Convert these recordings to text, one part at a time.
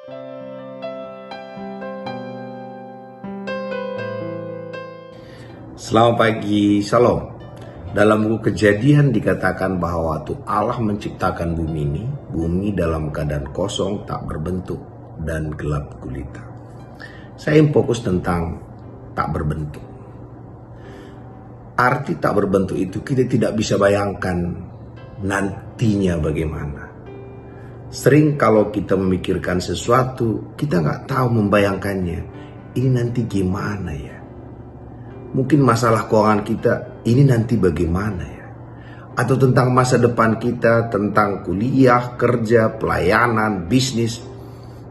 Selamat pagi, Shalom. Dalam buku Kejadian dikatakan bahwa waktu Allah menciptakan bumi dalam keadaan kosong, tak berbentuk, dan gelap gulita. Saya ingin fokus tentang tak berbentuk. Arti tak berbentuk itu kita tidak bisa bayangkan nantinya bagaimana. Sering kalau kita memikirkan sesuatu, kita nggak tahu membayangkannya. Ini nanti gimana ya? Mungkin masalah keuangan kita, ini nanti bagaimana ya? Atau tentang masa depan kita, tentang kuliah, kerja, pelayanan, bisnis.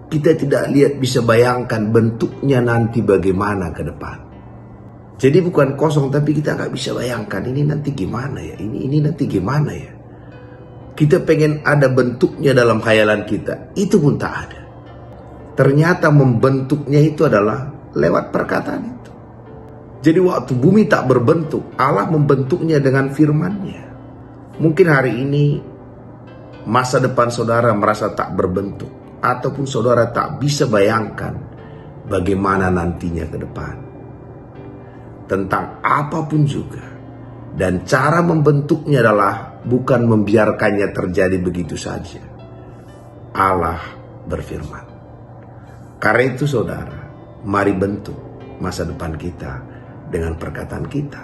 Kita tidak bisa bayangkan bentuknya nanti bagaimana ke depan. Jadi bukan kosong, tapi kita nggak bisa bayangkan ini nanti gimana ya? Ini nanti gimana ya? Kita pengen ada bentuknya dalam khayalan kita, itu pun tak ada. Ternyata membentuknya itu adalah lewat perkataan itu. Jadi waktu bumi tak berbentuk, Allah membentuknya dengan firman-Nya. Mungkin hari ini masa depan saudara merasa tak berbentuk, ataupun saudara tak bisa bayangkan bagaimana nantinya ke depan. Tentang apapun juga. Dan cara membentuknya adalah bukan membiarkannya terjadi begitu saja. Allah berfirman. Karena itu saudara, mari bentuk masa depan kita dengan perkataan kita.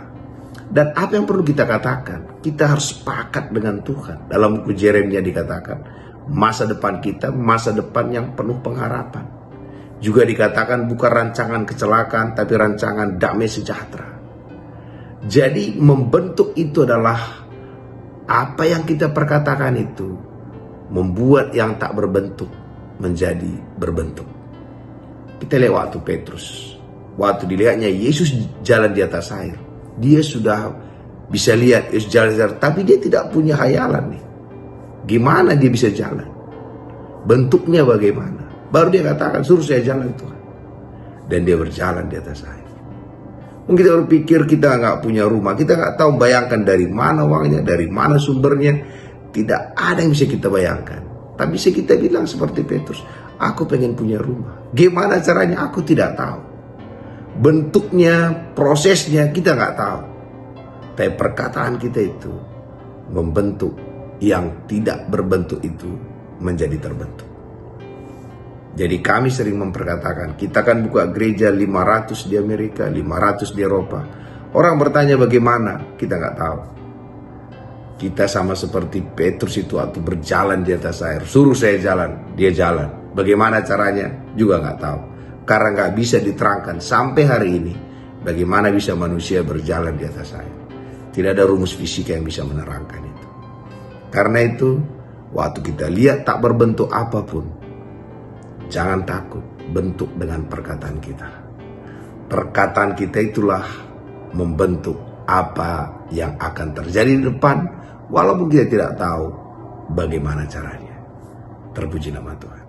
Dan apa yang perlu kita katakan? Kita harus sepakat dengan Tuhan. Dalam buku Yeremia dikatakan, masa depan kita, masa depan yang penuh pengharapan. Juga dikatakan bukan rancangan kecelakaan, tapi rancangan damai sejahtera. Jadi membentuk itu adalah apa yang kita perkatakan itu membuat yang tak berbentuk menjadi berbentuk. Kita lihat waktu Petrus. Waktu dilihatnya Yesus jalan di atas air, dia sudah bisa lihat Yesus jalan di atas air, tapi dia tidak punya hayalan nih. Gimana dia bisa jalan? Bentuknya bagaimana? Baru dia katakan, suruh saya jalan Tuhan. Dan dia berjalan di atas air. Mungkin kita berpikir kita nggak punya rumah, kita nggak tahu bayangkan dari mana uangnya, dari mana sumbernya. Tidak ada yang bisa kita bayangkan. Tapi bisa kita bilang seperti Petrus, aku pengen punya rumah. Gimana caranya? Aku tidak tahu. Bentuknya, prosesnya kita nggak tahu. Tapi perkataan kita itu membentuk yang tidak berbentuk itu menjadi terbentuk. Jadi kami sering memperkatakan, kita kan buka gereja 500 di Amerika, 500 di Eropa. Orang bertanya bagaimana, kita nggak tahu. Kita sama seperti Petrus itu waktu berjalan di atas air. Suruh saya jalan, dia jalan. Bagaimana caranya, juga nggak tahu. Karena nggak bisa diterangkan sampai hari ini bagaimana bisa manusia berjalan di atas air. Tidak ada rumus fisika yang bisa menerangkan itu. Karena itu waktu kita lihat tak berbentuk apapun, jangan takut bentuk dengan perkataan kita. Perkataan kita itulah membentuk apa yang akan terjadi di depan, walaupun kita tidak tahu bagaimana caranya. Terpuji nama Tuhan.